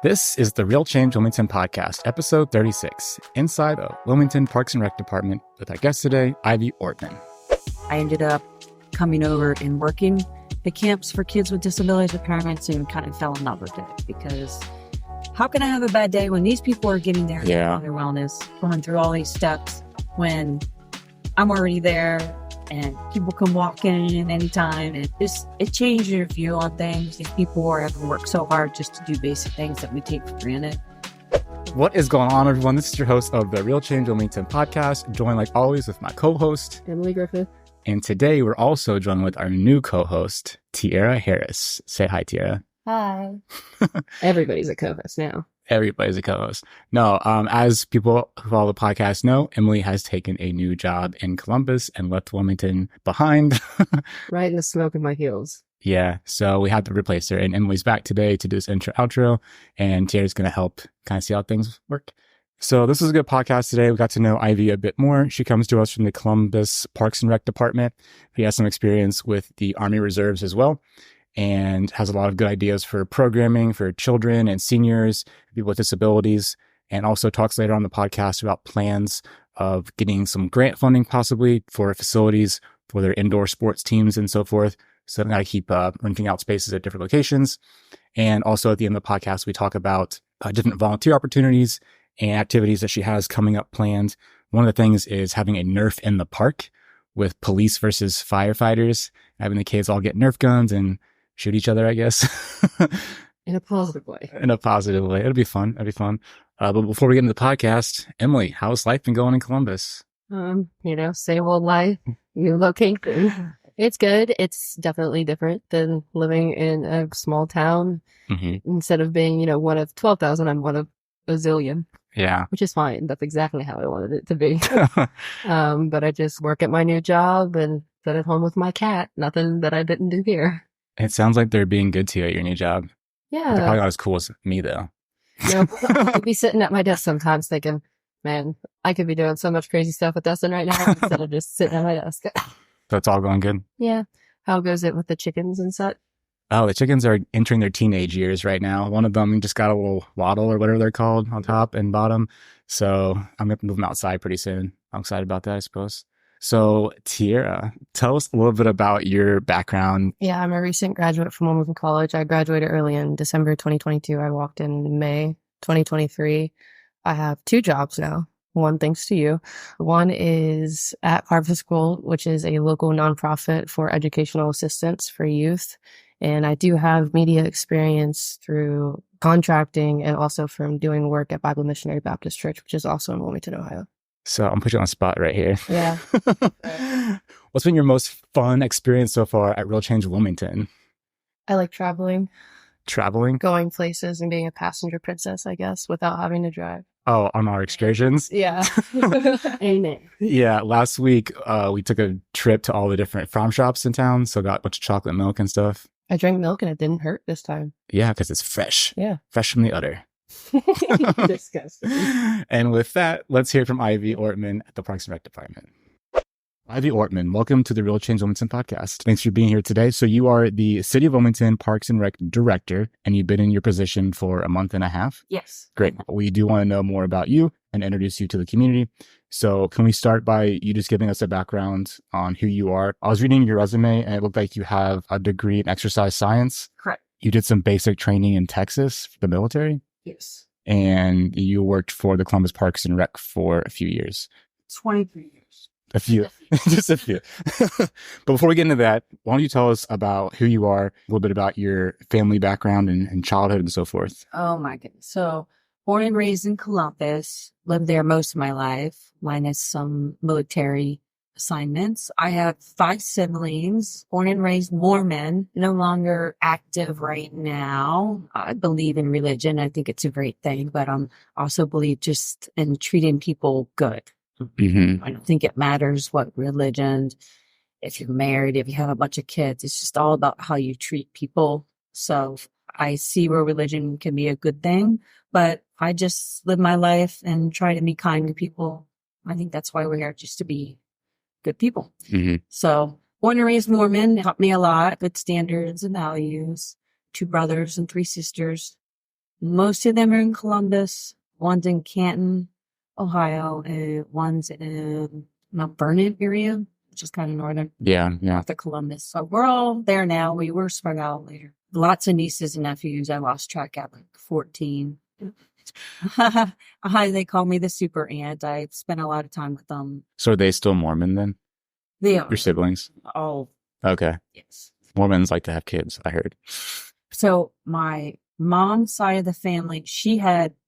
This is the Real Change Wilmington podcast, episode 36, inside the Wilmington Parks and Rec Department with our guest today, Ivy Ortman. I ended up coming over and working the camps for kids with disabilities with parents and kind of fell in love with it because how can I have a bad day when these people are getting their wellness, going through all these steps when I'm already there and people can walk in anytime, and it changes your view on things. These people are having to work so hard just to do basic things that we take for granted. What is going on, everyone? This is your host of the Real Change Wilmington podcast, joined like always with my co-host, Emily Griffith. And today we're also joined with our new co-host, Tiara Harris. Say hi, Tiara. Hi. Everybody's a co-host now. Everybody's a co-host. No, as people who follow the podcast know, Emily has taken a new job in Columbus and left Wilmington behind. Right in the smoke of my heels. Yeah, so we had to replace her, and Emily's back today to do this intro outro, and Tiara's going to help kind of see how things work. So this was a good podcast today. We got to know Ivy a bit more. She comes to us from the Columbus Parks and Rec Department. She has some experience with the Army Reserves as well, and has a lot of good ideas for programming for children and seniors, people with disabilities, and also talks later on the podcast about plans of getting some grant funding possibly for facilities for their indoor sports teams and so forth. So they've got to keep renting out spaces at different locations. And also at the end of the podcast, we talk about different volunteer opportunities and activities that she has coming up planned. One of the things is having a Nerf in the park with police versus firefighters, having the kids all get Nerf guns and shoot each other, I guess. In a positive way. In a positive way. It'll be fun. But before we get into the podcast, Emily, how's life been going in Columbus? Same old life, new location. It's good. It's definitely different than living in a small town. Mm-hmm. Instead of being, one of 12,000, I'm one of a zillion. Yeah. Which is fine. That's exactly how I wanted it to be. But I just work at my new job and sit at home with my cat. Nothing that I didn't do here. It sounds like they're being good to you at your new job. Yeah. They're probably not as cool as me, though. I'd be sitting at my desk sometimes thinking, man, I could be doing so much crazy stuff with Dustin right now instead of just sitting at my desk. So it's all going good? Yeah. How goes it with the chickens and such? Oh, the chickens are entering their teenage years right now. One of them just got a little waddle or whatever they're called on top and bottom. So I'm going to move them outside pretty soon. I'm excited about that, I suppose. So, Tiara, tell us a little bit about your background. Yeah, I'm a recent graduate from Wilmington College. I graduated early in December 2022. I walked in May 2023. I have 2 jobs now. One thanks to you. One is at Harvest School, which is a local nonprofit for educational assistance for youth. And I do have media experience through contracting and also from doing work at Bible Missionary Baptist Church, which is also in Wilmington, Ohio. So I'm putting you on the spot right here. Yeah. What's been your most fun experience so far at Real Change Wilmington? I like traveling. Traveling? Going places and being a passenger princess, I guess, without having to drive. Oh, on our excursions? Yeah. Amen. Yeah. Last week, we took a trip to all the different farm shops in town. So got a bunch of chocolate milk and stuff. I drank milk and it didn't hurt this time. Yeah, because it's fresh. Yeah. Fresh from the udder. Disgusting. And with that, let's hear from Ivy Ortman at the Parks and Rec Department. Ivy Ortman, welcome to the Real Change Wilmington podcast. Thanks for being here today. So you are the City of Wilmington Parks and Rec Director, and you've been in your position for a month and a half? Yes. Great. We do want to know more about you and introduce you to the community. So can we start by you just giving us a background on who you are? I was reading your resume, and it looked like you have a degree in exercise science. Correct. You did some basic training in Texas for the military? Yes. And you worked for the Columbus Parks and Rec for a few years. 23 years. A few. Just a few. But before we get into that, why don't you tell us about who you are, a little bit about your family background and childhood and so forth. Oh my goodness. So born and raised in Columbus, lived there most of my life, minus some military assignments. I have 5 siblings, born and raised Mormon, no longer active right now. I believe in religion. I think it's a great thing, but I also believe just in treating people good. Mm-hmm. I don't think it matters what religion, if you're married, if you have a bunch of kids, it's just all about how you treat people. So I see where religion can be a good thing, but I just live my life and try to be kind to people. I think that's why we're here, just to be good people. Mm-hmm. So born and raised Mormon, taught me a lot, good standards and values. 2 brothers and 3 sisters. Most of them are in Columbus. One's in Canton, Ohio, and one's in Mount Vernon area, which is kind of northern. Yeah. North of Columbus. So we're all there now. We were spread out later. Lots of nieces and nephews. I lost track at like 14. They call me the super aunt. I spent a lot of time with them. So are they still Mormon then? They are. Your siblings? Oh. Okay. Yes. Mormons like to have kids, I heard. So my mom's side of the family,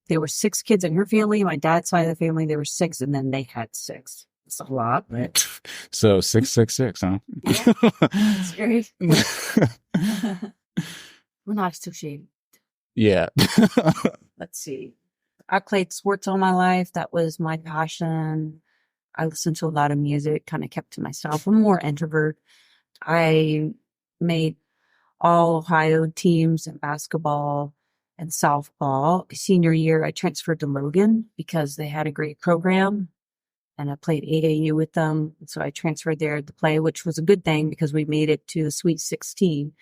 there were 6 kids in her family. My dad's side of the family, there were 6, and then they had 6. It's a lot, right? So 666, huh? Yeah. Scary. We're not associated. Yeah. Let's see. I played sports all my life. That was my passion. I listened to a lot of music, kind of kept to myself. I'm more introvert. I made all Ohio teams in basketball and softball. Senior year, I transferred to Logan because they had a great program, and I played AAU with them. So I transferred there to play, which was a good thing because we made it to the Sweet 16.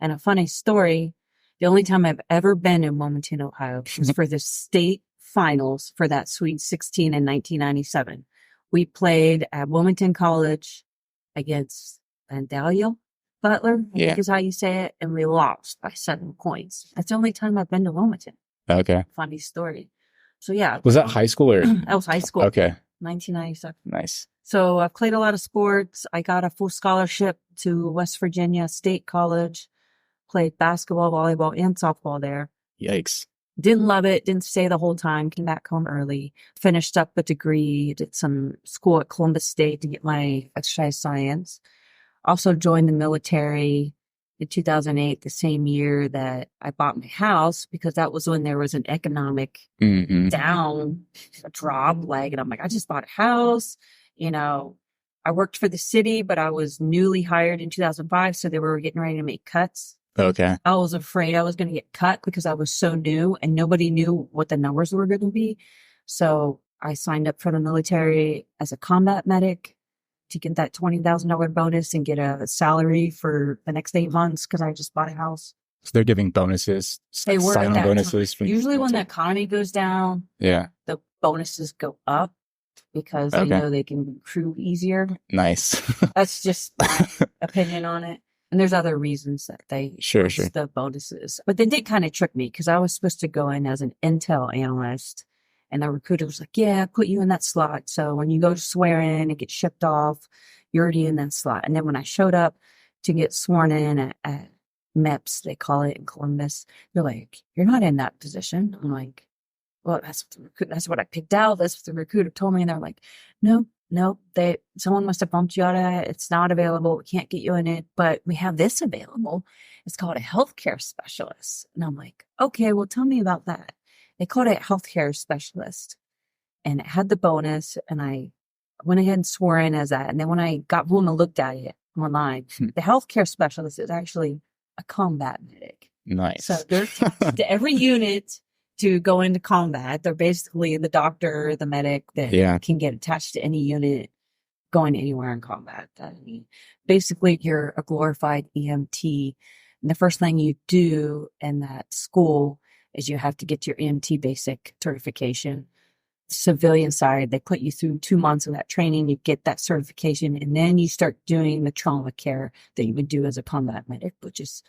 And a funny story, the only time I've ever been in Wilmington, Ohio was for the state finals for that Sweet 16 in 1997. We played at Wilmington College against Vandalia Butler, I think is how you say it, and we lost by 7 points. That's the only time I've been to Wilmington. Okay. Funny story. So yeah. Was that high school or? That was high school. Okay. 1997. Nice. So I've played a lot of sports. I got a full scholarship to West Virginia State College. Played basketball, volleyball, and softball there. Yikes. Didn't love it. Didn't stay the whole time. Came back home early. Finished up a degree. Did some school at Columbus State to get my exercise science. Also joined the military in 2008, the same year that I bought my house, because that was when there was an economic down drop. And I'm like, I just bought a house. I worked for the city, but I was newly hired in 2005. So they were getting ready to make cuts. Okay. I was afraid I was going to get cut because I was so new and nobody knew what the numbers were going to be. So I signed up for the military as a combat medic to get that $20,000 bonus and get a salary for the next 8 months because I just bought a house. So they're giving bonuses, sign-on bonuses. Usually when the economy goes down, the bonuses go up because they know they can recruit easier. Nice. That's just my opinion on it. And there's other reasons that they use the bonuses. But they did kind of trick me because I was supposed to go in as an intel analyst. And the recruiter was like, yeah, put you in that slot. So when you go to swear in and get shipped off, you're already in that slot. And then when I showed up to get sworn in at MEPS, they call it in Columbus, they're like, you're not in that position. I'm like, well, that's what I picked out. That's what the recruiter told me. And they're like, no, someone must have bumped you out of it. It's not available. We can't get you in it, but we have this available. It's called a healthcare specialist. And I'm like, okay, well, tell me about that. They called it healthcare specialist, and it had the bonus, and I went ahead and swore in as that. And then when I got home and looked at it online, the healthcare specialist is actually a combat medic. Nice. So they're attached to every unit to go into combat. They're basically the doctor, the medic that can get attached to any unit going anywhere in combat. I mean, basically, you're a glorified EMT. And the first thing you do in that school is you have to get your EMT basic certification. Civilian side, they put you through 2 months of that training. You get that certification, and then you start doing the trauma care that you would do as a combat medic, which is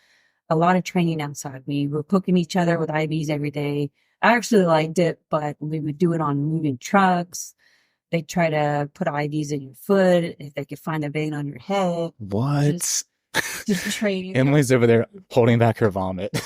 a lot of training outside. We were poking each other with IVs every day. I actually liked it, but we would do it on moving trucks. They'd try to put IVs in your foot if they could find a vein on your head. What? Just training. Emily's over there holding back her vomit.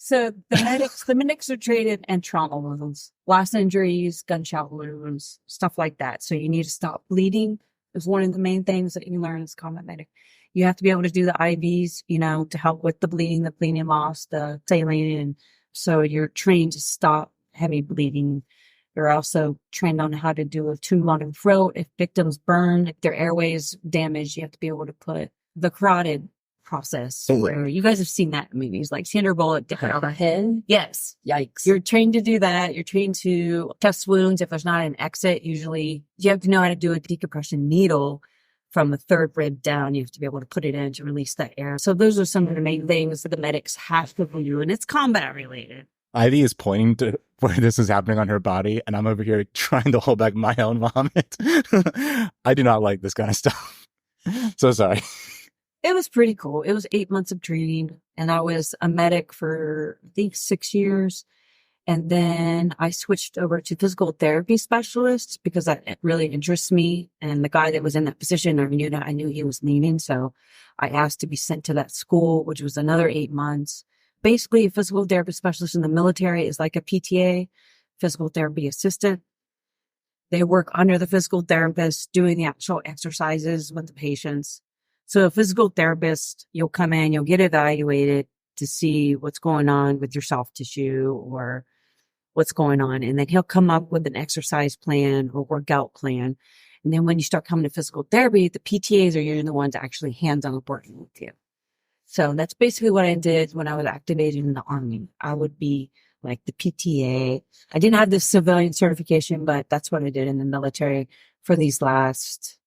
So the medics are trained in trauma wounds, blast injuries, gunshot wounds, stuff like that. So you need to stop bleeding is one of the main things that you learn as a combat medic. You have to be able to do the IVs, to help with the bleeding loss, the saline. So you're trained to stop heavy bleeding. You're also trained on how to do a tube on the throat. If victims burn, if their airways damaged, you have to be able to put the carotid process where you guys have seen that in movies like Sandra Bullock different on the head. Yes. Yikes. You're trained to do that. You're trained to test wounds. If there's not an exit, usually you have to know how to do a decompression needle from the third rib down. You have to be able to put it in to release that air. So those are some of the main things that the medics have to do, and it's combat related. Ivy is pointing to where this is happening on her body, and I'm over here trying to hold back my own vomit. I do not like this kind of stuff. So sorry. It was pretty cool. It was 8 months of training, and I was a medic for, I think, 6 years. And then I switched over to physical therapy specialist because that really interests me. And the guy that was in that position, I knew he was leaving. So I asked to be sent to that school, which was another 8 months. Basically, a physical therapy specialist in the military is like a PTA, physical therapy assistant. They work under the physical therapist doing the actual exercises with the patients. So a physical therapist, you'll come in, you'll get evaluated to see what's going on with your soft tissue or what's going on. And then he'll come up with an exercise plan or workout plan. And then when you start coming to physical therapy, the PTAs are usually the ones actually hands-on working with you. So that's basically what I did when I was activated in the Army. I would be like the PTA. I didn't have the civilian certification, but that's what I did in the military for these last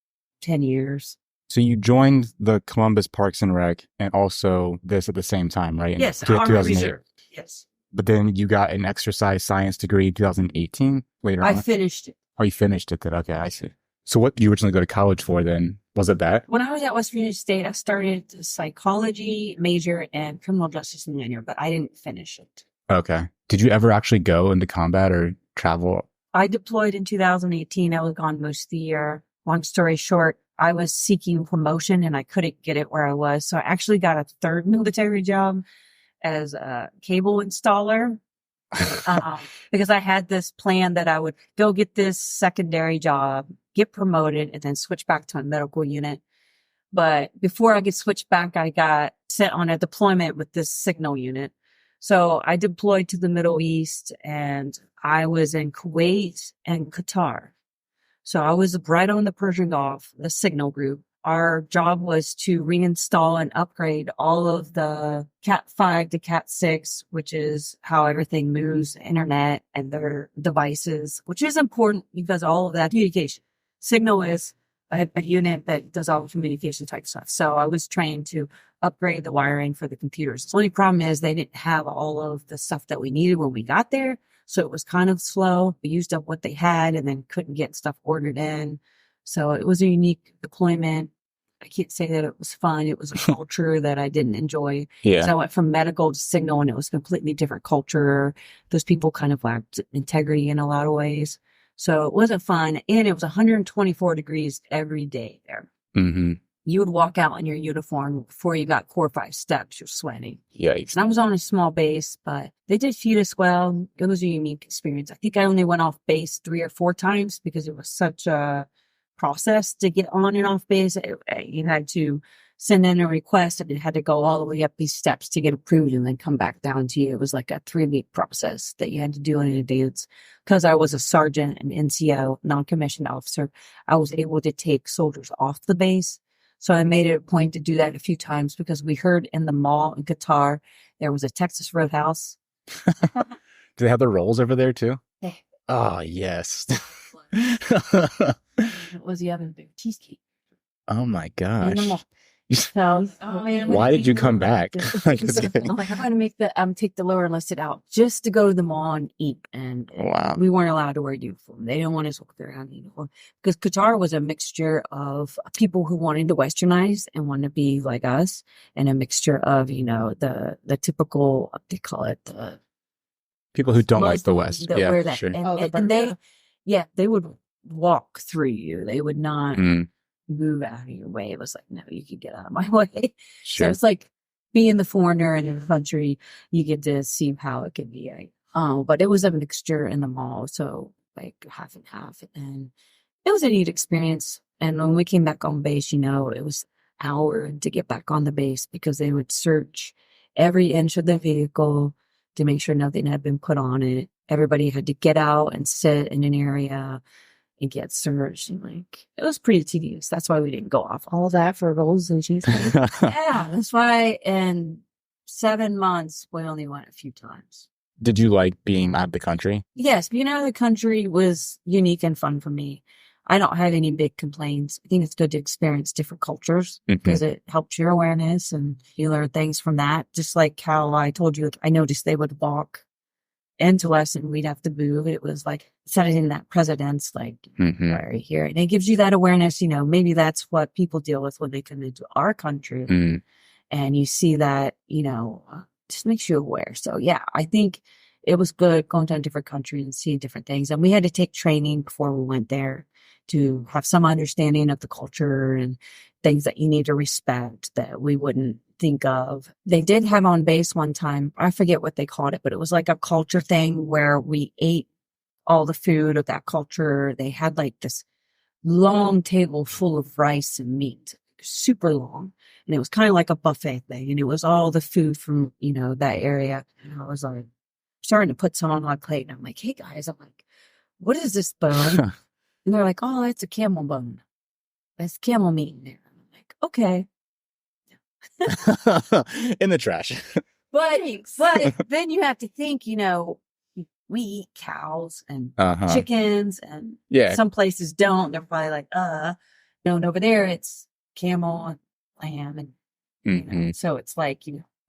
10 years. So you joined the Columbus Parks and Rec and also this at the same time, right? Yes, Army Reserve. Yes. But then you got an exercise science degree in 2018 later on? I finished it. Oh, you finished it then. Okay, I see. So what did you originally go to college for then? Was it that? When I was at West Virginia State, I started a psychology major and criminal justice minor, but I didn't finish it. Okay. Did you ever actually go into combat or travel? I deployed in 2018. I was gone most of the year. Long story short, I was seeking promotion and I couldn't get it where I was. So I actually got a third military job as a cable installer because I had this plan that I would go get this secondary job, get promoted, and then switch back to a medical unit. But before I could switch back, I got sent on a deployment with this signal unit. So I deployed to the Middle East and I was in Kuwait and Qatar. So I was right on the Persian Gulf, the signal group. Our job was to reinstall and upgrade all of the Cat 5 to Cat 6, which is how everything moves, internet and their devices, which is important because all of that communication. Signal is a unit that does all the communication type stuff. So I was trained to upgrade the wiring for the computers. The only problem is they didn't have all of the stuff that we needed when we got there. So it was kind of slow. We used up what they had and then couldn't get stuff ordered in. So it was a unique deployment. I can't say that it was fun. It was a culture that I didn't enjoy. Yeah. So I went from medical to signal and it was a completely different culture. Those people kind of lacked integrity in a lot of ways. So it wasn't fun. And it was 124 degrees every day there. Mm-hmm. You would walk out in your uniform before you got 4 or 5 steps. You're sweating. Yikes. And I was on a small base, but they did feed us well. It was a unique experience. I think I only went off base 3 or 4 times because it was such a process to get on and off base. You had to send in a request and it had to go all the way up these steps to get approved and then come back down to you. It was like a 3-week process that you had to do in advance. Because I was a sergeant and NCO, non-commissioned officer, I was able to take soldiers off the base. So I made it a point to do that a few times because we heard in the mall in Qatar, there was a Texas Roadhouse. Do they have the rolls over there too? Yeah. Oh, yes. It was the other big cheesecake. Oh my gosh. So, why did you come back? I'm like, I'm going to make take the lower enlisted out just to go to the mall and eat. And Wow. we weren't allowed to wear uniform. They didn't want us walking around in uniform because Qatar was a mixture of people who wanted to westernize and wanted to be like us, and a mixture of, the typical, they call it the people who don't Muslims like the West. that Yeah, wear that. sure. And they would walk through you. They would not move out of your way. It was like, no, you can get out of my way. Sure. So it's like being the foreigner in the country, you get to see how it can be. But it was a mixture in the mall. So like half and half. And it was a neat experience. And when we came back on base, it was an hour to get back on the base because they would search every inch of the vehicle to make sure nothing had been put on it. Everybody had to get out and sit in an area and get searched. And it was pretty tedious. That's why we didn't go off. All that for rolls and cheese. Yeah, that's why in 7 months, we only went a few times. Did you like being out of the country? Yes, being out of the country was unique and fun for me. I don't have any big complaints. I think it's good to experience different cultures because it helps your awareness and you learn things from that. Just like how I told you, I noticed they would walk into us and we'd have to move. It was like setting that precedence, like right here. And it gives you that awareness, maybe that's what people deal with when they come into our country. And you see that, just makes you aware. So yeah, I think it was good going to a different country and seeing different things. And we had to take training before we went there to have some understanding of the culture and things that you need to respect that we wouldn't think of. They did have on base one time, I forget what they called it, but it was like a culture thing where we ate all the food of that culture. They had like this long table full of rice and meat, super long. And it was kind of like a buffet thing. And it was all the food from, that area. And I was like, starting to put some on my plate. And I'm like, hey guys, what is this bone? And they're like, oh, it's a camel bone. That's camel meat in there. I'm like, okay. In the trash. But then you have to think, we eat cows and chickens and some places don't. They're probably like, no, and over there it's camel and lamb. And, so it's like,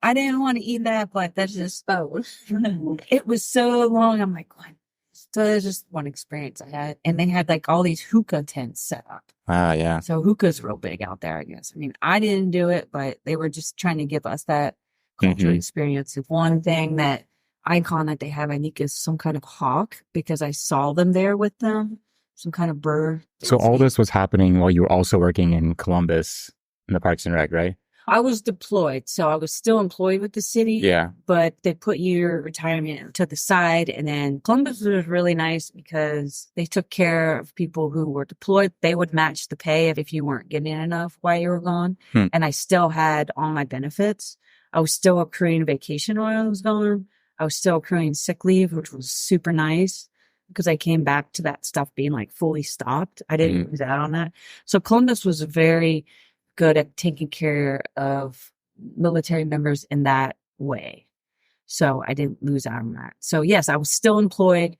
I didn't want to eat that, but that's just, it was so long. I'm like, what? So there's just one experience I had. And they had like all these hookah tents set up. Yeah. So hookah's real big out there, I guess. I mean, I didn't do it, but they were just trying to give us that cultural experience. And one thing that icon that they have, I think, is some kind of hawk because I saw them there with them, some kind of bird. So all this was happening while you were also working in Columbus in the Parks and Rec, right? I was deployed, so I was still employed with the city. Yeah. But they put your retirement to the side. And then Columbus was really nice because they took care of people who were deployed. They would match the pay if you weren't getting enough while you were gone. And I still had all my benefits. I was still accruing vacation while I was gone. I was still accruing sick leave, which was super nice because I came back to that stuff being like fully stopped. I didn't lose out on that. So Columbus was very good at taking care of military members in that way. So I didn't lose out on that. So yes, I was still employed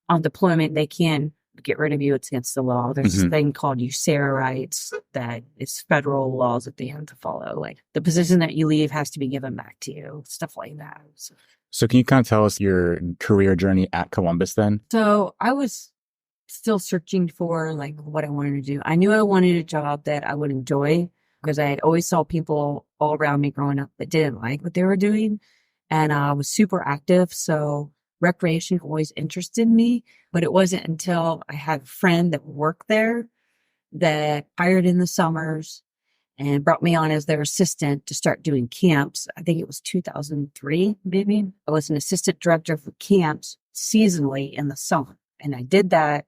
on deployment. They can get rid of you. It's against the law. There's this thing called USARA rights that is federal laws that they have to follow. Like the position that you leave has to be given back to you, stuff like that. So can you kind of tell us your career journey at Columbus then? So I was still searching for like what I wanted to do. I knew I wanted a job that I would enjoy because I had always saw people all around me growing up that didn't like what they were doing. And I was super active. So recreation always interested me, but it wasn't until I had a friend that worked there that hired in the summers and brought me on as their assistant to start doing camps. I think it was 2003, maybe. I was an assistant director for camps seasonally in the summer. And I did that,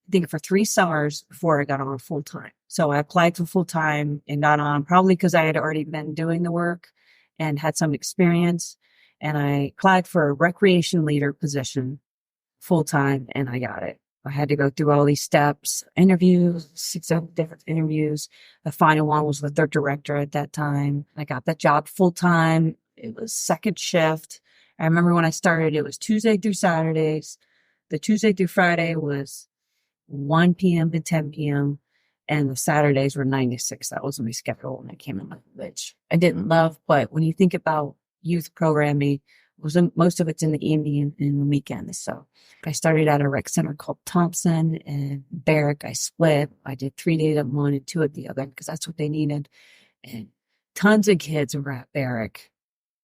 I think, for 3 summers before I got on full time. So I applied for full time and got on probably because I had already been doing the work and had some experience. And I applied for a recreation leader position full time and I got it. I had to go through all these steps, interviews, 6 different interviews. The final one was with their director at that time. I got that job full time. It was second shift. I remember when I started, it was Tuesday through Saturdays. The Tuesday through Friday was 1 p.m. to 10 p.m. And the Saturdays were 9 to 6. That was my schedule when I came in, which I didn't love. But when you think about youth programming, most of it's in the evening and in the weekends. So I started at a rec center called Thompson and Barrack. I split. I did 3 days at one and 2 at the other because that's what they needed. And tons of kids were at Barrack.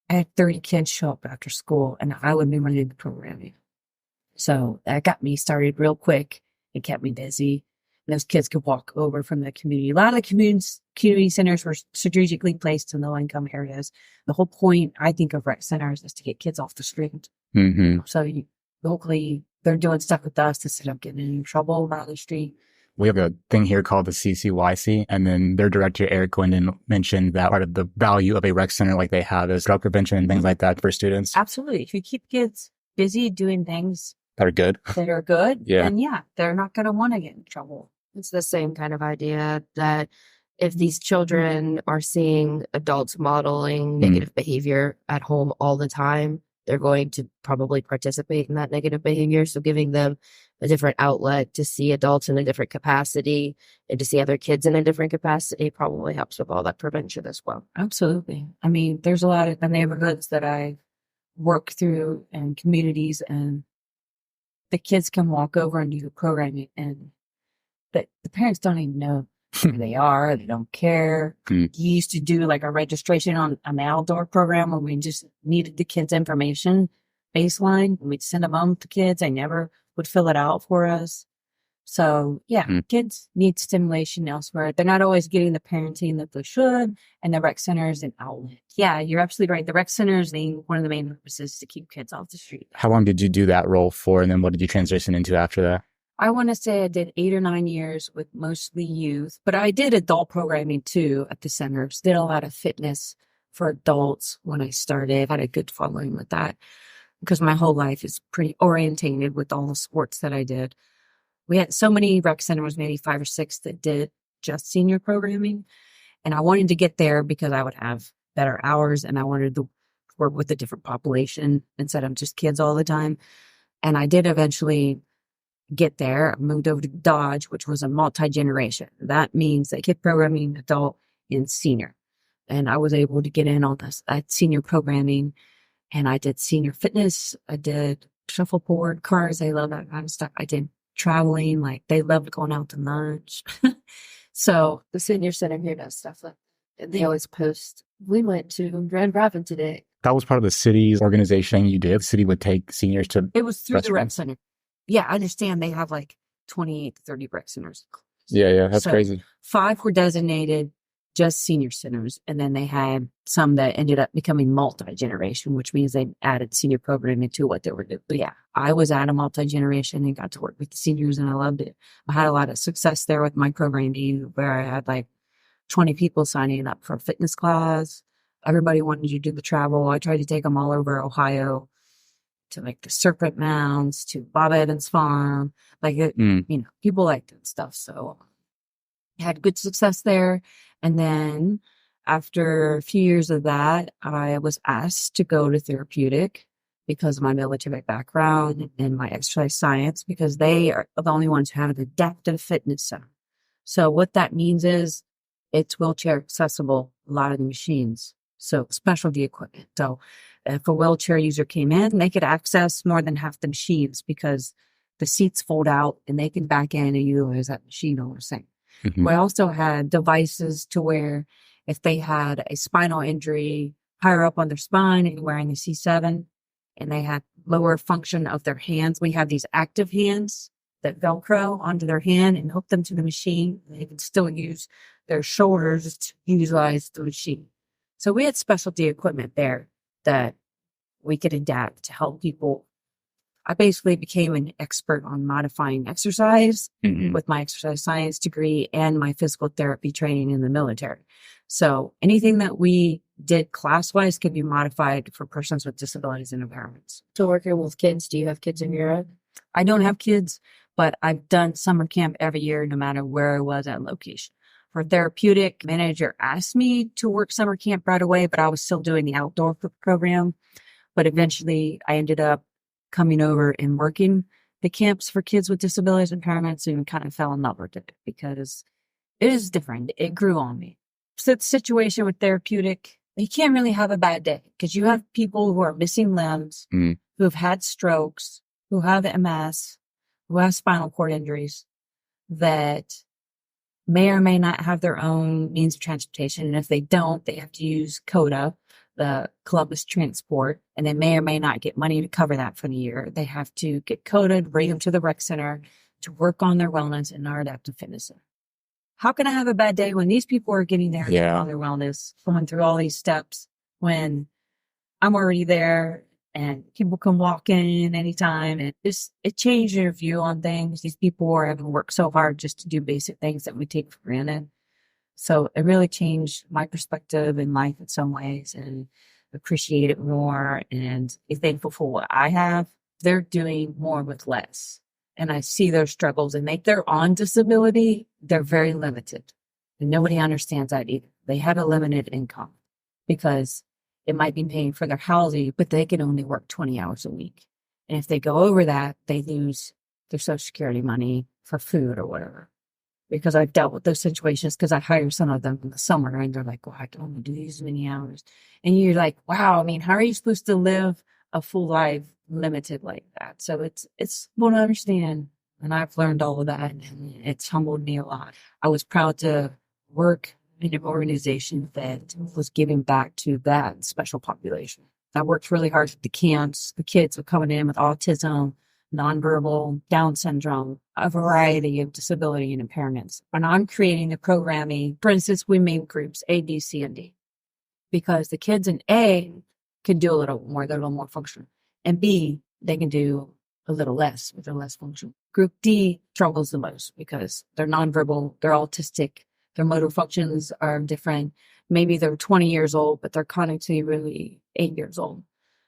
I had 30 kids show up after school and I would be running the programming. So that got me started real quick. It kept me busy. And those kids could walk over from the community. A lot of the community centers were strategically placed in low-income areas. The whole point, I think, of rec centers is to get kids off the street. So locally, they're doing stuff with us instead of getting in trouble about the street. We have a thing here called the CCYC, and then their director, Eric Gwendon, mentioned that part of the value of a rec center like they have is drug prevention and things like that for students. Absolutely. If you keep kids busy doing things that are good, then they're not going to want to get in trouble. It's the same kind of idea that if these children are seeing adults modeling negative behavior at home all the time, they're going to probably participate in that negative behavior. So giving them a different outlet to see adults in a different capacity and to see other kids in a different capacity probably helps with all that prevention as well. Absolutely. I mean, there's a lot of the neighborhoods that I work through and communities, and the kids can walk over and do the programming, and the parents don't even know where they are. They don't care. You used to do like a registration on the outdoor program where we just needed the kids' information baseline, and we'd send them home to kids. They never would fill it out for us. So yeah, kids need stimulation elsewhere. They're not always getting the parenting that they should, and the rec center is an outlet. Yeah, you're absolutely right. The rec center is one of the main purposes to keep kids off the street. How long did you do that role for, and then what did you transition into after that? I want to say I did 8 or 9 years with mostly youth, but I did adult programming too at the centers. Did a lot of fitness for adults when I started. Had a good following with that because my whole life is pretty orientated with all the sports that I did. We had so many rec centers, maybe 5 or 6 that did just senior programming. And I wanted to get there because I would have better hours and I wanted to work with a different population instead of just kids all the time. And I did eventually get there. I moved over to Dodge, which was a multi-generation. That means that kid programming, adult, and senior. And I was able to get in on this senior programming, and I did senior fitness. I did shuffleboard, cars. They love that kind of stuff. I did traveling. Like they loved going out to lunch. So the senior center here does stuff like that. They always post, we went to Grand Rapids today. That was part of the city's organization you did. The city would take seniors to It was through the rec center. Yeah, I understand they have like 28 to 30 rec centers. Yeah, that's crazy. 5 were designated just senior centers, and then they had some that ended up becoming multi-generation, which means they added senior programming to what they were doing. But yeah, I was at a multi-generation and got to work with the seniors, and I loved it. I had a lot of success there with my programming, where I had like 20 people signing up for a fitness class. Everybody wanted to do the travel. I tried to take them all over Ohio, to like the Serpent Mounds, to Bob Evans Farm, like it, people liked that stuff. So I had good success there. And then after a few years of that, I was asked to go to therapeutic because of my military background and my exercise science, because they are the only ones who have an adaptive fitness center. So what that means is it's wheelchair accessible, a lot of the machines. So specialty equipment. So if a wheelchair user came in, they could access more than half the machines because the seats fold out and they can back in and utilize that machine all the same. We also had devices to where if they had a spinal injury higher up on their spine and wearing the C7 and they had lower function of their hands, we have these active hands that Velcro onto their hand and hook them to the machine. They can still use their shoulders to utilize the machine. So we had specialty equipment there that we could adapt to help people. I basically became an expert on modifying exercise with my exercise science degree and my physical therapy training in the military. So anything that we did class-wise could be modified for persons with disabilities and impairments. So working with kids, do you have kids in Europe? I don't have kids, but I've done summer camp every year, no matter where I was at location. For therapeutic, manager asked me to work summer camp right away, but I was still doing the outdoor program. But eventually I ended up coming over and working the camps for kids with disabilities and impairments, and kind of fell in love with it because it is different. It grew on me. So the situation with therapeutic, you can't really have a bad day because you have people who are missing limbs, who have had strokes, who have MS, who have spinal cord injuries that may or may not have their own means of transportation. And if they don't, they have to use CODA, the Columbus Transport, and they may or may not get money to cover that for the year. They have to get coded, bring them to the rec center to work on their wellness in our adaptive fitness center. How can I have a bad day when these people are getting there on their wellness, going through all these steps, when I'm already there and people can walk in anytime? And it changed your view on things. These people are having worked so hard just to do basic things that we take for granted. So it really changed my perspective in life in some ways, and appreciate it more and be thankful for what I have. They're doing more with less. And I see their struggles, and they're on disability. They're very limited. And nobody understands that either. They have a limited income because It might be paying for their housing, but they can only work 20 hours a week. And if they go over that, they lose their Social Security money for food or whatever. Because I've dealt with those situations because I hire some of them in the summer and they're like, well, I can only do these many hours. And you're like, wow, I mean, how are you supposed to live a full life limited like that? So it's well to understand. And I've learned all of that and it's humbled me a lot. I was proud to work in an organization that was giving back to that special population. I worked really hard at the camps. The kids were coming in with autism, nonverbal, Down syndrome, a variety of disability and impairments. And I'm creating the programming. For instance, we made groups A, B, C, and D because the kids in A can do a little more, they're a little more functional. And B, they can do a little less, but they're less functional. Group D struggles the most because they're nonverbal, they're autistic, their motor functions are different. Maybe they're 20 years old, but they're cognitively really 8 years old.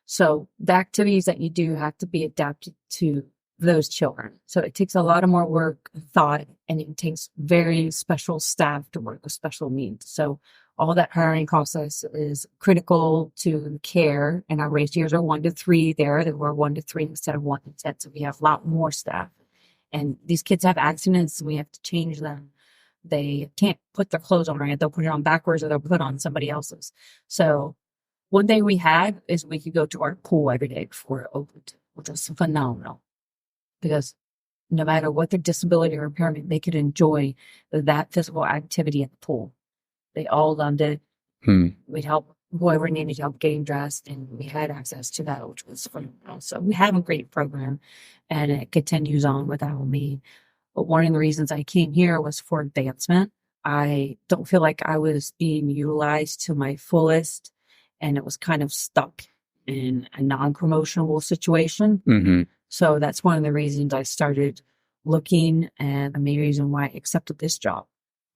So the activities that you do have to be adapted to those children. So it takes a lot of more work, thought, and it takes very special staff to work with special needs. So all that hiring process is critical to care. And our ratios are 1 to 3 there. They were 1 to 3 instead of 1 to 10. So we have a lot more staff. And these kids have accidents. So we have to change them. They can't put their clothes on right. They'll put it on backwards or they'll put it on somebody else's. So one thing we had is we could go to our pool every day before it opened, which was phenomenal. Because no matter what their disability or impairment, they could enjoy that physical activity at the pool. They all loved it. We'd help whoever needed help getting dressed, and we had access to that, which was phenomenal. So we have a great program, and it continues on without me. But one of the reasons I came here was for advancement. I don't feel like I was being utilized to my fullest, and it was kind of stuck in a non-promotional situation. Mm-hmm. So that's one of the reasons I started looking, and the main reason why I accepted this job.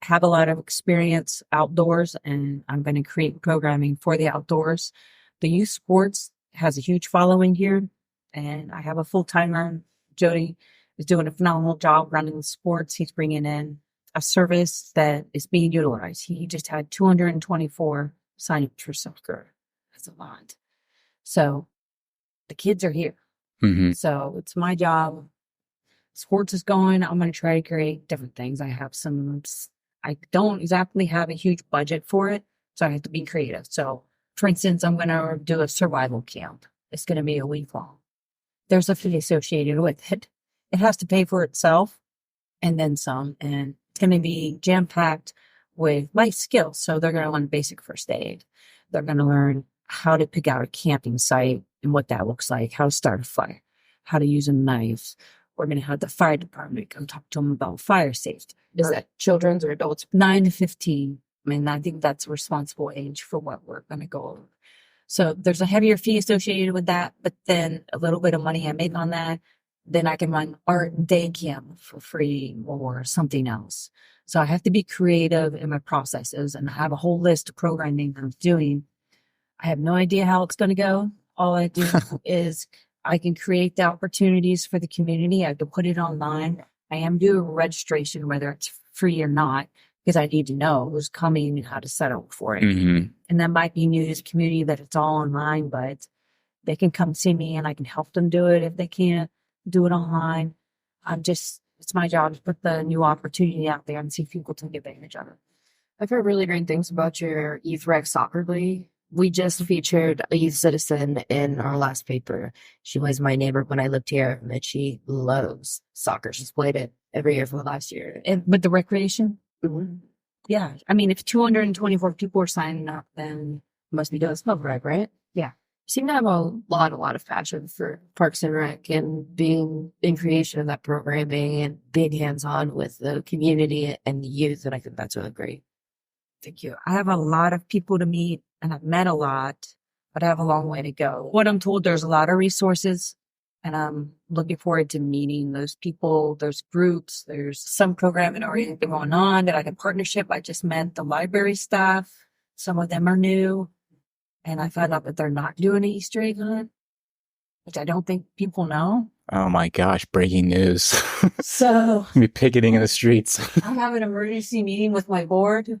I have a lot of experience outdoors, and I'm going to create programming for the outdoors. The youth sports has a huge following here, and I have a full-timer. Jody is doing a phenomenal job running the sports. He's bringing in a service that is being utilized. He just had 224 sign-ups for soccer. That's a lot. So the kids are here. Mm-hmm. So it's my job. Sports is going. I'm going to try to create different things. I don't exactly have a huge budget for it, so I have to be creative. So, for instance, I'm going to do a survival camp. It's going to be a week long. There's a fee associated with it. It has to pay for itself and then some. And it's going to be jam-packed with life skills. So they're going to learn basic first aid. They're going to learn how to pick out a camping site and what that looks like, how to start a fire, how to use a knife. We're going to have the fire department come talk to them about fire safety. Is that children's or adults? 9 to 15. I mean, I think that's a responsible age for what we're going to go over. So there's a heavier fee associated with that, but then a little bit of money I make on that, then I can run art day camp for free or something else. So I have to be creative in my processes, and I have a whole list of programming I'm doing. I have no idea how it's going to go. All I do is I can create the opportunities for the community. I can put it online. I am doing registration, whether it's free or not, because I need to know who's coming and how to set up for it. Mm-hmm. And that might be new to the community that it's all online, but they can come see me and I can help them do it if they can't do it online. It's my job to put the new opportunity out there and see if people take advantage of it. I've heard really great things about your Youth Rec Soccer League. We just featured a youth citizen in our last paper. She was my neighbor when I lived here, and she loves soccer. She's played it every year for the last year. And with the recreation? Mm-hmm. Yeah. I mean, if 224 people are signing up, then Must be doing Smoke Rec, right? Yeah. You seem to have a lot of passion for Parks and Rec and being in creation of that programming and being hands-on with the community and the youth, and I think that's really great. Thank you. I have a lot of people to meet, and I've met a lot, but I have a long way to go. What I'm told, there's a lot of resources, and I'm looking forward to meeting those people. There's groups. There's some programming already been going on that I can partnership. I just met the library staff. Some of them are new, and I found out that they're not doing an Easter egg hunt, which I don't think people know. Oh my gosh, breaking news. So Be picketing in the streets. I have an emergency meeting with my board.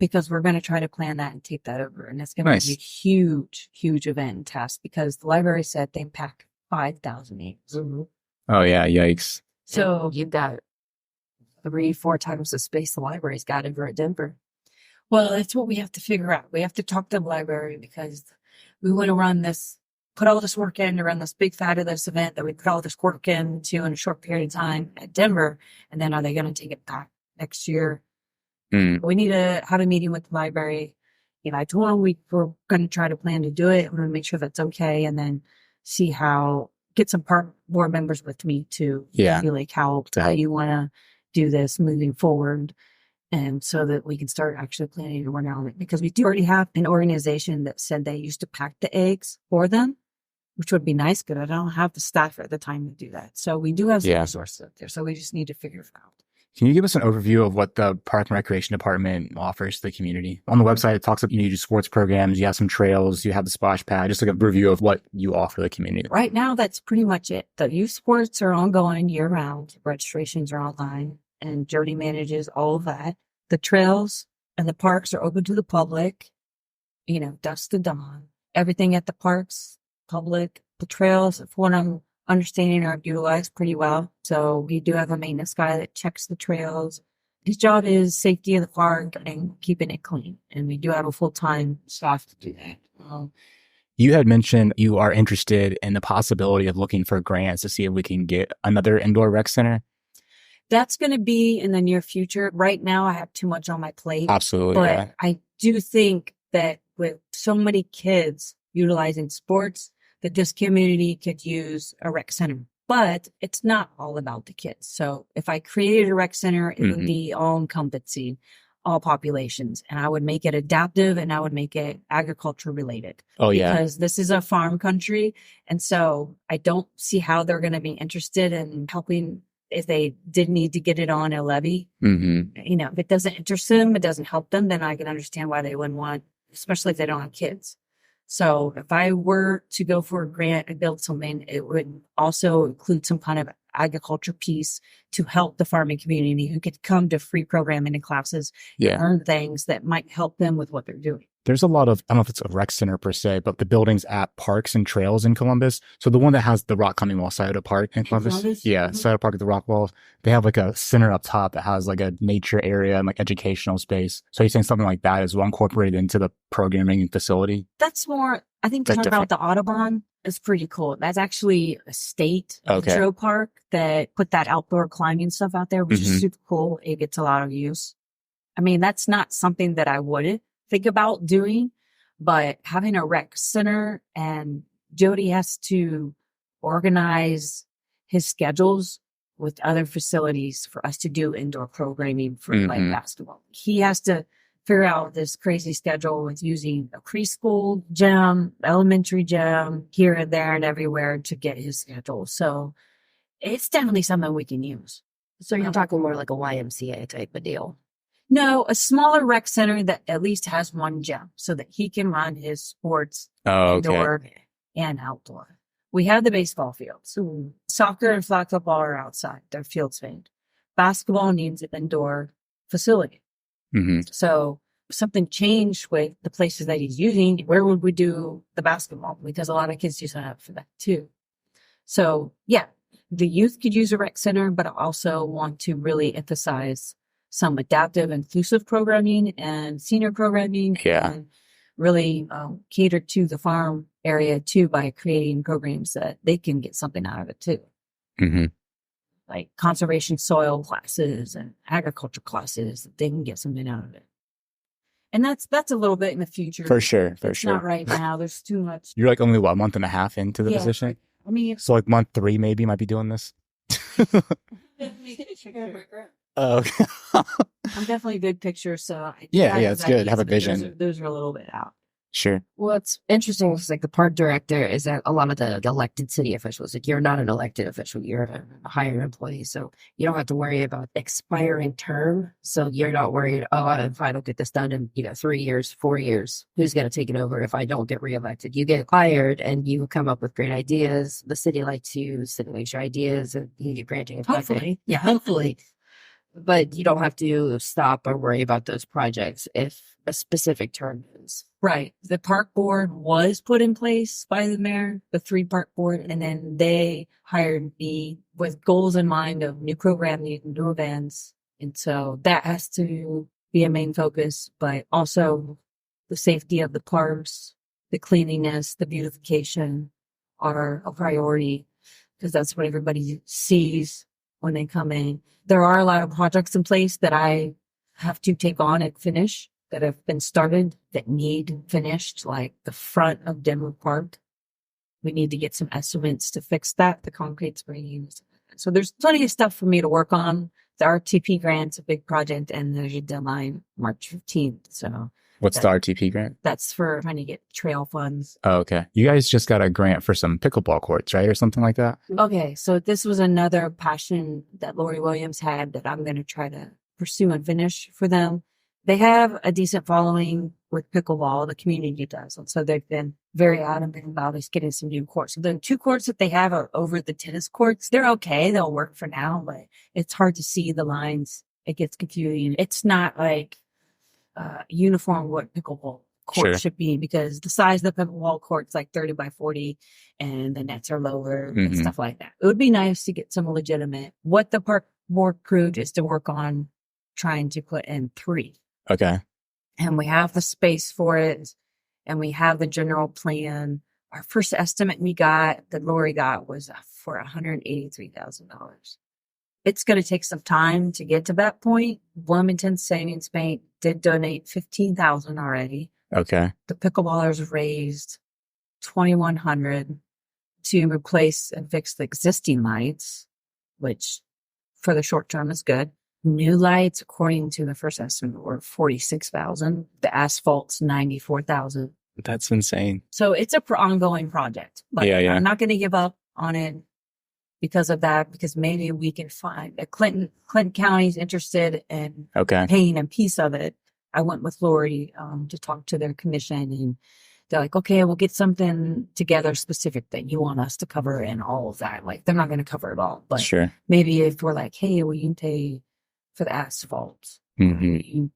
because we're going to try to plan that and take that over. And it's going to be a huge, huge event and task because the library said they pack 5,000 acres. Mm-hmm. Oh, yeah. Yikes. So you've got 3-4 times the space the library's got over at Denver. Well, that's what we have to figure out. We have to talk to the library because we want to put all this work in to run this big fabulous event that we put all this work into in a short period of time at Denver. And then are they going to take it back next year? We need to have a meeting with the library. I told them we're going to try to plan to do it. We're going to make sure that's okay. And then get some park board members with me to be like, how you want to do this moving forward. And so that we can start actually planning around it because we do already have an organization that said they used to pack the eggs for them, which would be nice, but I don't have the staff at the time to do that. So we do have some resources up there. So we just need to figure it out. Can you give us an overview of what the Park and Recreation Department offers to the community? On the website, it talks about you do sports programs, you have some trails, you have the splash pad, just like a review of what you offer the community. Right now, that's pretty much it. The youth sports are ongoing year round. Registrations are online and Jody manages all of that. The trails and the parks are open to the public, dusk to dawn. Everything at the parks, public, the trails, from what I'm understanding, are utilized pretty well. So we do have a maintenance guy that checks the trails. His job is safety of the park and keeping it clean. And we do have a full-time staff to do that. You had mentioned you are interested in the possibility of looking for grants to see if we can get another indoor rec center. That's going to be in the near future. Right now, I have too much on my plate. Absolutely. But I do think that with so many kids utilizing sports, that this community could use a rec center. But it's not all about the kids. So if I created a rec center, it would be all encompassing, all populations. And I would make it adaptive and I would make it agriculture related. Oh, yeah. Because this is a farm country. And so I don't see how they're going to be interested in helping if they did need to get it on a levy. If it doesn't interest them, it doesn't help them, then I can understand why they wouldn't want, especially if they don't have kids. So if I were to go for a grant and build something, it would also include some kind of agriculture piece to help the farming community who could come to free programming and classes and learn things that might help them with what they're doing. There's a lot of, I don't know if it's a rec center per se, but the buildings at parks and trails in Columbus. So the one that has the rock climbing wall, Scioto Park in Columbus. Yeah, Scioto Park at the rock wall. They have like a center up top that has like a nature area and like educational space. So you're saying something like that is well incorporated into the programming facility? That's more, I think talking about the Audubon is pretty cool. That's actually a state intro park that put that outdoor climbing stuff out there, which is super cool. It gets a lot of use. I mean, that's not something that I wouldn't think about doing, but having a rec center, and Jody has to organize his schedules with other facilities for us to do indoor programming for like basketball. He has to figure out this crazy schedule with using a preschool gym, elementary gym, here and there and everywhere to get his schedule. So it's definitely something we can use. So you're talking more like a YMCA type of deal? No, a smaller rec center that at least has one gym so that he can run his sports indoor and outdoor. We have the baseball fields. Soccer and flag football are outside. They're field trained. Basketball needs an indoor facility. So if something changed with the places that he's using, where would we do the basketball? Because a lot of kids do sign up for that too. So yeah, the youth could use a rec center, but I also want to really emphasize some adaptive, inclusive programming and senior programming. And really cater to the farm area too by creating programs that they can get something out of it too. Like conservation soil classes and agriculture classes that they can get something out of it. And that's a little bit in the future. For sure. Not right now. There's too much. You're like only a month and a half into the position? I mean, so like month 3 maybe might be doing this. Oh, okay. I'm definitely a good picture, so it's good. Have a vision. Those are a little bit out. Sure. What's interesting is like the park director is that a lot of the elected city officials, like you're not an elected official, you're a hired employee. So you don't have to worry about expiring term. So you're not worried, if I don't get this done in 3 years, 4 years, who's going to take it over if I don't get reelected? You get hired and you come up with great ideas. The city likes you, city likes your ideas, and you get granting. Hopefully. Yeah, hopefully. But you don't have to stop or worry about those projects if a specific term is. Right. The park board was put in place by the mayor, the 3-park board, and then they hired me with goals in mind of new programming, new events. And so that has to be a main focus, but also the safety of the parks, the cleanliness, the beautification are a priority because that's what everybody sees when they come in. There are a lot of projects in place that I have to take on and finish that have been started that need finished, like the front of Denver Park. We need to get some estimates to fix that, the concrete spraying. So there's plenty of stuff for me to work on. The RTP grant's a big project and there's a deadline March 15th. So what's the RTP grant? That's for trying to get trail funds. Oh, okay. You guys just got a grant for some pickleball courts, right? Or something like that? Okay. So this was another passion that Lori Williams had that I'm going to try to pursue and finish for them. They have a decent following with pickleball, the community does. And so they've been very adamant about us getting some new courts. So the 2 courts that they have are over the tennis courts. They're okay. They'll work for now, but it's hard to see the lines. It gets confusing. It's not like uniform what pickleball court should be because the size of the pickleball court's like 30 by 40 and the nets are lower and stuff like that. It would be nice to get some legitimate. What the park board approved is to work on trying to put in 3. Okay. And we have the space for it and we have the general plan. Our first estimate that Lori got was for $183,000. It's going to take some time to get to that point. Wilmington Savings Bank did donate $15,000 already. Okay. The pickleballers raised $2,100 to replace and fix the existing lights, which for the short term is good. New lights, according to the first estimate, were $46,000. The asphalt's $94,000. That's insane. So it's a ongoing project. But I'm not going to give up on it because of that, because maybe we can find Clinton County's interested in paying a piece of it. I went with Lori to talk to their commission and they're like, okay, we'll get something together specific that you want us to cover and all of that. Like they're not going to cover it all, but maybe if we're like, hey, we can pay for the asphalt, we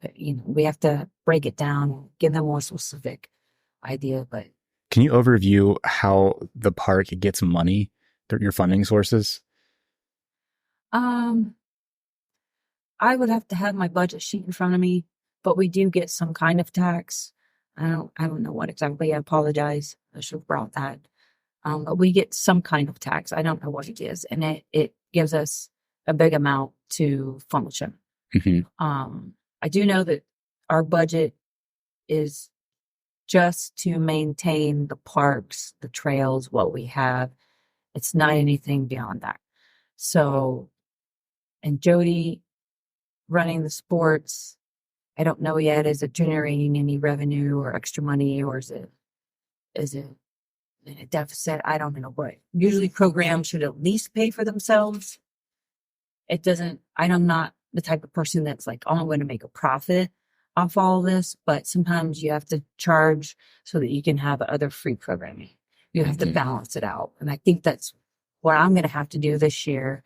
have to break it down, give them more specific idea. But can you overview how the park gets money? Your funding sources? I would have to have my budget sheet in front of me, but we do get some kind of tax. I don't know what exactly. I apologize. I should have brought that. But we get some kind of tax. I don't know what it is, and it gives us a big amount to function. I do know that our budget is just to maintain the parks, the trails, what we have. It's not anything beyond that. So, and Jody running the sports, I don't know yet, is it generating any revenue or extra money, or is it in a deficit? I don't know. But usually programs should at least pay for themselves. It doesn't, I'm not the type of person that's like, oh, I'm going to make a profit off all of this, but sometimes you have to charge so that you can have other free programming. You have to balance it out. And I think that's what I'm going to have to do this year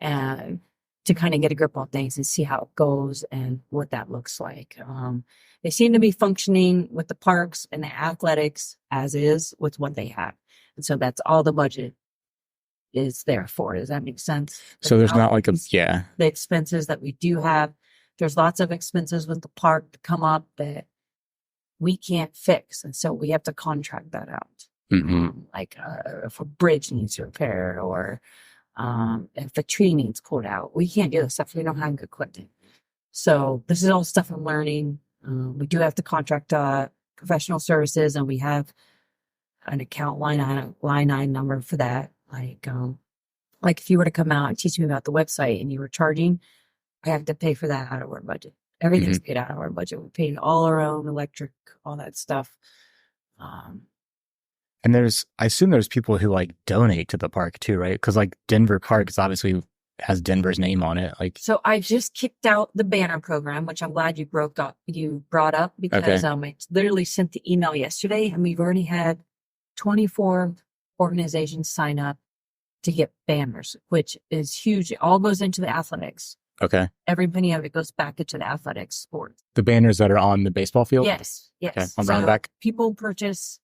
to kind of get a grip on things and see how it goes and what that looks like. They seem to be functioning with the parks and the athletics as is with what they have. And so that's all the budget is there for. Does that make sense? So there's not like the expenses that we do have. There's lots of expenses with the park to come up that we can't fix. And so we have to contract that out. Like if a bridge needs repair or if a tree needs pulled out, we can't do this stuff. We don't have good equipment. So this is all stuff I'm learning. We do have to contract professional services, and we have an account line item number for that. Like if you were to come out and teach me about the website and you were charging, I have to pay for that out of our budget. Everything's paid out of our budget. We're paying all our own electric, all that stuff. And I assume there's people who like donate to the park too, right? Because like Denver Park is obviously has Denver's name on it. So I just kicked out the banner program, which I'm glad you brought up because I literally sent the email yesterday, and we've already had 24 organizations sign up to get banners, which is huge. It all goes into the athletics. Okay. Every penny of it goes back into the athletic sports. The banners that are on the baseball field? Yes. Okay. On the back? People purchase,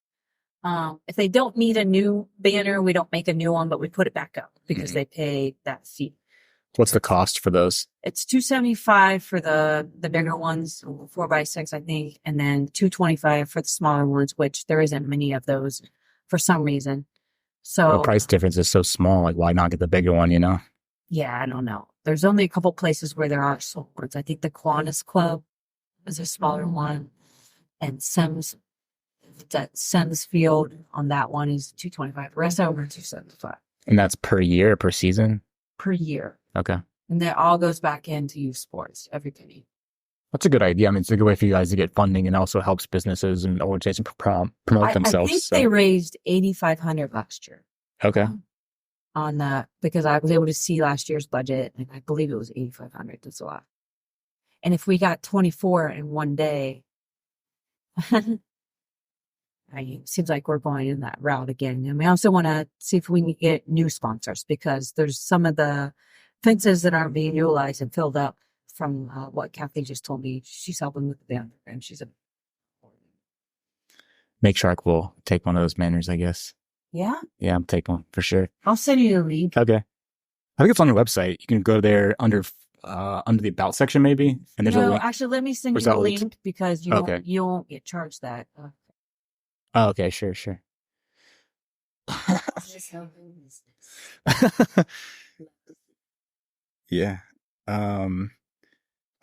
if they don't need a new banner, we don't make a new one, but we put it back up because they pay that fee. What's the cost for those? It's $275 for the bigger ones, 4x6, I think, and then $225 for the smaller ones, which there isn't many of those for some reason. So the price difference is so small. Like, why not get the bigger one, you know? Yeah, I don't know. There's only a couple places where there are small ones. I think the Kiwanis Club is a smaller one, and Sims Field on that one is $225. The rest of them are $275. And that's per year or per season? Per year. Okay. And that all goes back into youth sports, every penny. That's a good idea. I mean, it's a good way for you guys to get funding and also helps businesses and organizations promote themselves. I think they raised $8,500 last year. Okay. On that, because I was able to see last year's budget, and I believe it was $8,500. That's a lot. And if we got 24 in one day, it seems like we're going in that route again. And we also want to see if we can get new sponsors, because there's some of the fences that aren't being utilized and filled up from what Kathy just told me. She's helping with the band, and she's a Make Shark will take one of those banners, I guess. Yeah? Yeah, I'll take one for sure. I'll send you the link. Okay. I think it's on your website. You can go there under the About section, maybe. And there's a link. Actually, let me send you the link because you won't get charged that. Oh, okay, sure. Yeah. I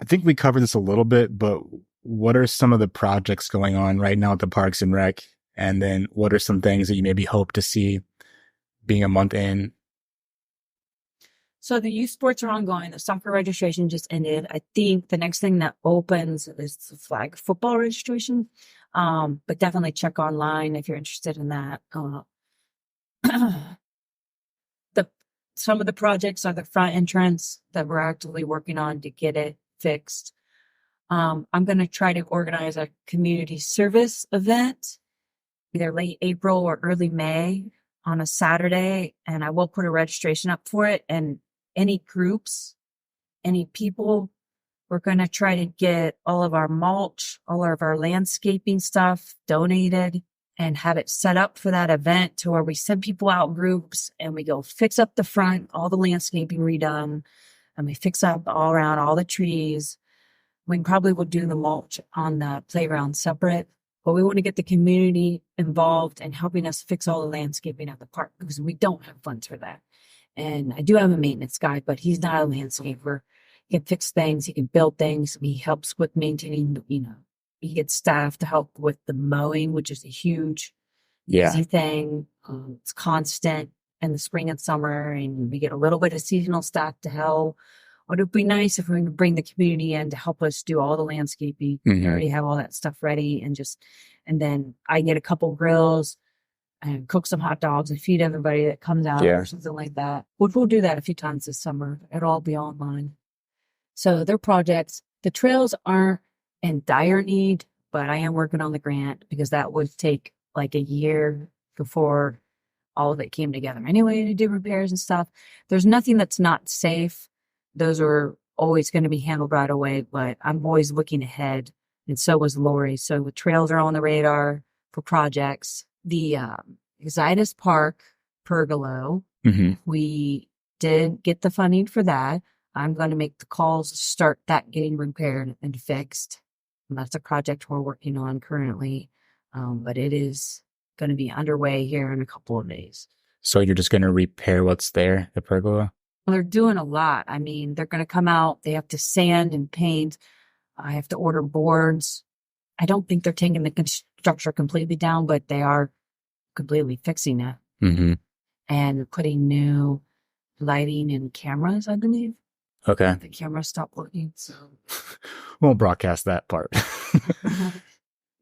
think we covered this a little bit, but what are some of the projects going on right now at the Parks and Rec? And then what are some things that you maybe hope to see being a month in? So the youth sports are ongoing. The soccer registration just ended. I think the next thing that opens is the flag football registration. But definitely check online if you're interested in that. Some of the projects are the front entrance that we're actively working on to get it fixed. I'm going to try to organize a community service event, either late April or early May on a Saturday, and I will put a registration up for it. And any groups, any people, we're going to try to get all of our mulch, all of our landscaping stuff donated and have it set up for that event to where we send people out in groups and we go fix up the front, all the landscaping redone, and we fix up all around all the trees. We probably will do the mulch on the playground separate, but we want to get the community involved in helping us fix all the landscaping at the park because we don't have funds for that. And I do have a maintenance guy, but he's not a landscaper. He can fix things. He can build things. He helps with maintaining, he gets staff to help with the mowing, which is a huge easy thing. It's constant in the spring and summer, and we get a little bit of seasonal staff to help. But it'd be nice if we could bring the community in to help us do all the landscaping. We already have all that stuff ready, and then I get a couple grills and cook some hot dogs and feed everybody that comes out or something like that. We'll do that a few times this summer. It'll all be online. So they're projects. The trails aren't in dire need, but I am working on the grant because that would take like a year before all of it came together anyway to do repairs and stuff. There's nothing that's not safe. Those are always going to be handled right away, but I'm always looking ahead. And so was Lori. So the trails are on the radar for projects. The Exodus Park pergola, we did get the funding for that. I'm going to make the calls to start that getting repaired and fixed. And that's a project we're working on currently. But it is going to be underway here in a couple of days. So you're just going to repair what's there, the pergola? Well, they're doing a lot. I mean, they're going to come out. They have to sand and paint. I have to order boards. I don't think they're taking the structure completely down, but they are completely fixing it. And putting new lighting and cameras, I believe. Okay. The cameras stopped working, so. Won't broadcast that part.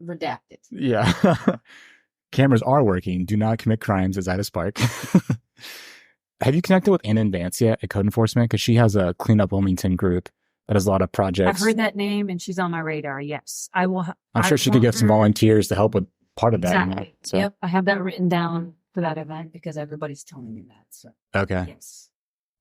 Redacted. Yeah. Cameras are working. Do not commit crimes at Zydus Park. Have you connected with Anna Vance yet at Code Enforcement? Because she has a Clean Up Wilmington group that has a lot of projects. I've heard that name, and she's on my radar. Yes, I will. I'm sure she could get some volunteers to help with part of that. Exactly. So. Yep, I have that written down for that event because everybody's telling me that. So. Okay. Yes.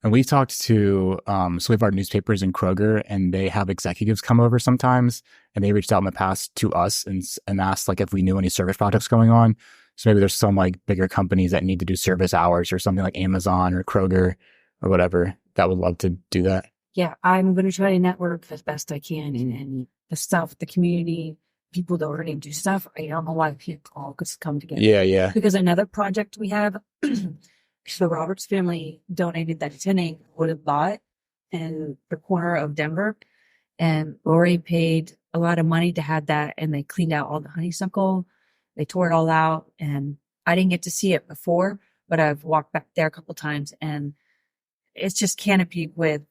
And we've talked to, so we have our newspapers in Kroger, and they have executives come over sometimes, and they reached out in the past to us and asked like if we knew any service projects going on. So maybe there's some like bigger companies that need to do service hours or something like Amazon or Kroger or whatever that would love to do that. Yeah, I'm going to try to network as best I can, and the stuff, the community, people that already do stuff. I don't know why people all just come together. Yeah. Because another project we have, the Roberts family donated that 10-acre wooded lot in the corner of Denver, and Lori paid a lot of money to have that, and they cleaned out all the honeysuckle. They tore it all out, and I didn't get to see it before, but I've walked back there a couple times, and it's just canopied with,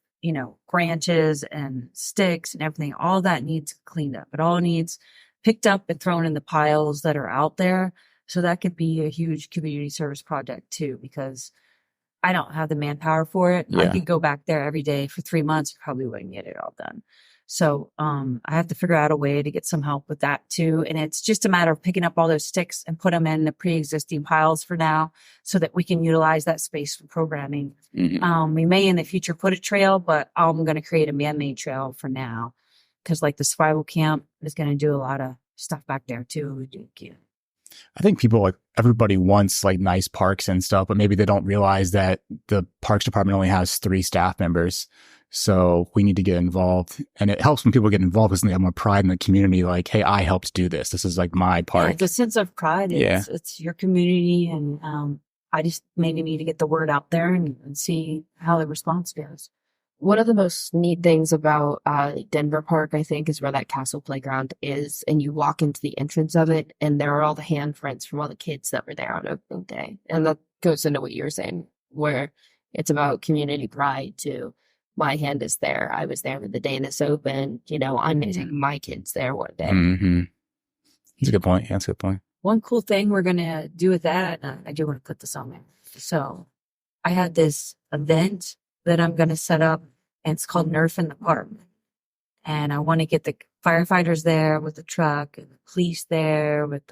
branches and sticks and everything. All that needs cleaned up. It all needs picked up and thrown in the piles that are out there. So that could be a huge community service project too, because I don't have the manpower for it. Yeah. I could go back there every day for 3 months. You probably wouldn't get it all done. So I have to figure out a way to get some help with that too. And it's just a matter of picking up all those sticks and put them in the pre-existing piles for now so that we can utilize that space for programming. Mm-hmm. We may in the future put a trail, but I'm going to create a man-made trail for now because like the survival camp is going to do a lot of stuff back there too. I think everybody wants like nice parks and stuff, but maybe they don't realize that the Parks Department only has 3 staff members. So we need to get involved, and it helps when people get involved because they have more pride in the community. Like, hey, I helped do this. This is like my park. Yeah, the sense of pride. It's your community, and I just maybe need to get the word out there and see how the response goes. One of the most neat things about Denver Park, I think, is where that castle playground is, and you walk into the entrance of it, and there are all the handprints from all the kids that were there on opening day, and that goes into what you're saying, where it's about community pride too. My hand is there. I was there the day this opened. I'm going to take my kids there one day. Mm-hmm. That's a good point. Yeah, that's a good point. One cool thing we're going to do with that, I do want to put this on there. So I had this event that I'm going to set up, and it's called Nerf in the Park. And I want to get the firefighters there with the truck and the police there with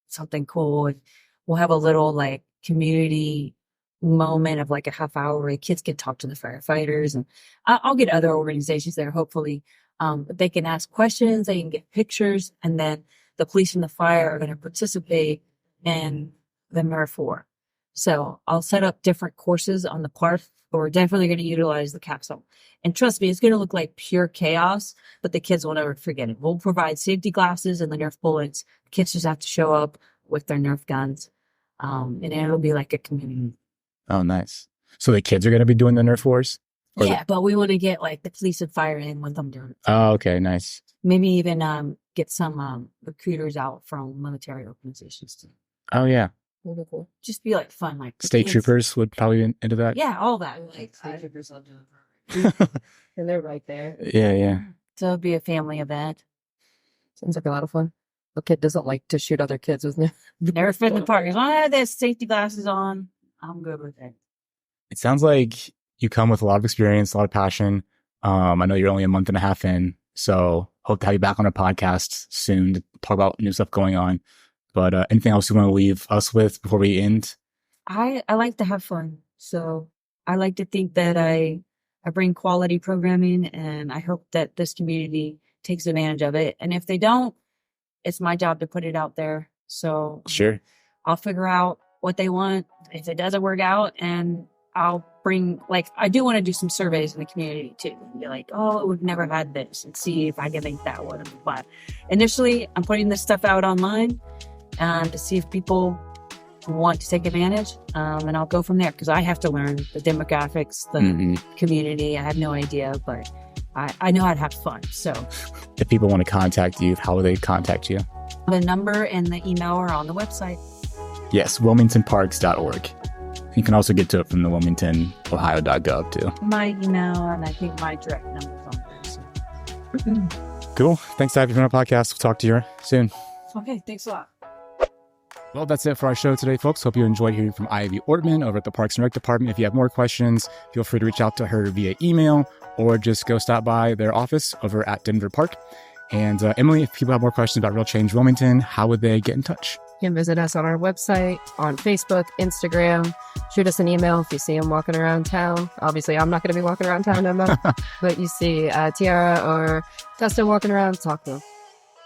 something cool. And we'll have a little like community moment of like a half hour where the kids can talk to the firefighters, and I'll get other organizations there hopefully. They can ask questions, they can get pictures, and then the police and the fire are going to participate in the Nerf War. So I'll set up different courses on the park, but we're definitely going to utilize the capsule. And trust me, it's going to look like pure chaos, but the kids will never forget it. We'll provide safety glasses and the Nerf bullets. The kids just have to show up with their Nerf guns, and it'll be like a community. Oh, nice. So the kids are going to be doing the Nerf wars? Yeah, but we want to get like the police and fire in with them doing it. Oh, okay. Nice. Maybe even get some recruiters out from military organizations too. Oh, yeah. Really cool. Just be like fun. Like state troopers would probably be into that. Yeah, all that. Like state troopers will do it. And they're right there. Yeah. So it'll be a family event. Sounds like a lot of fun. A kid doesn't like to shoot other kids with Nerf in the park. As long as I have their safety glasses on, I'm good with it. It sounds like you come with a lot of experience, a lot of passion. I know you're only a month and a half in, so hope to have you back on a podcast soon to talk about new stuff going on. But anything else you want to leave us with before we end? I like to have fun. So I like to think that I bring quality programming, and I hope that this community takes advantage of it. And if they don't, it's my job to put it out there. So sure, I'll figure out what they want. If it doesn't work out, and I'll bring, like, I do want to do some surveys in the community too. Be like, oh, we've never had this, and see if I can make that one. But initially, I'm putting this stuff out online to see if people want to take advantage. And I'll go from there because I have to learn the demographics, the community. I have no idea, but I know how to have fun. So if people want to contact you, how will they contact you? The number and the email are on the website. Yes, wilmingtonparks.org. You can also get to it from the wilmingtonohio.gov too. My email and I think my direct number is on there. Cool. Thanks for having me on our podcast. We'll talk to you soon. Okay, thanks a lot. Well, that's it for our show today, folks. Hope you enjoyed hearing from Ivy Ortman over at the Parks and Rec Department. If you have more questions, feel free to reach out to her via email or just go stop by their office over at Denver Park. And Emily, if people have more questions about Real Change Wilmington, how would they get in touch? You can visit us on our website, on Facebook, Instagram. Shoot us an email if you see him walking around town. Obviously, I'm not going to be walking around town no more. But you see Tiara or Dustin walking around, talk to them.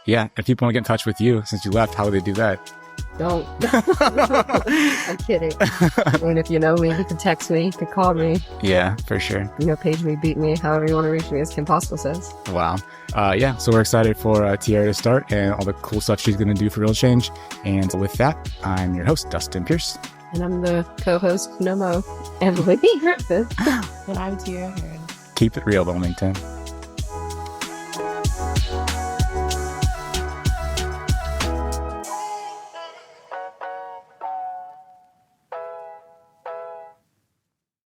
Yeah, if people want to get in touch with you since you left, how would they do that? Don't. I'm kidding. I mean, if you know me, you can text me, you can call me. Yeah, for sure. Page me, beat me, however you want to reach me, as Kim Possible says. Wow. Yeah, so we're excited for Tiara to start and all the cool stuff she's going to do for Real Change. And with that, I'm your host, Dustin Pierce. And I'm the co-host, Nomo, and Libby Griffith. And I'm Tiara Heron. Keep it real, Wilmington.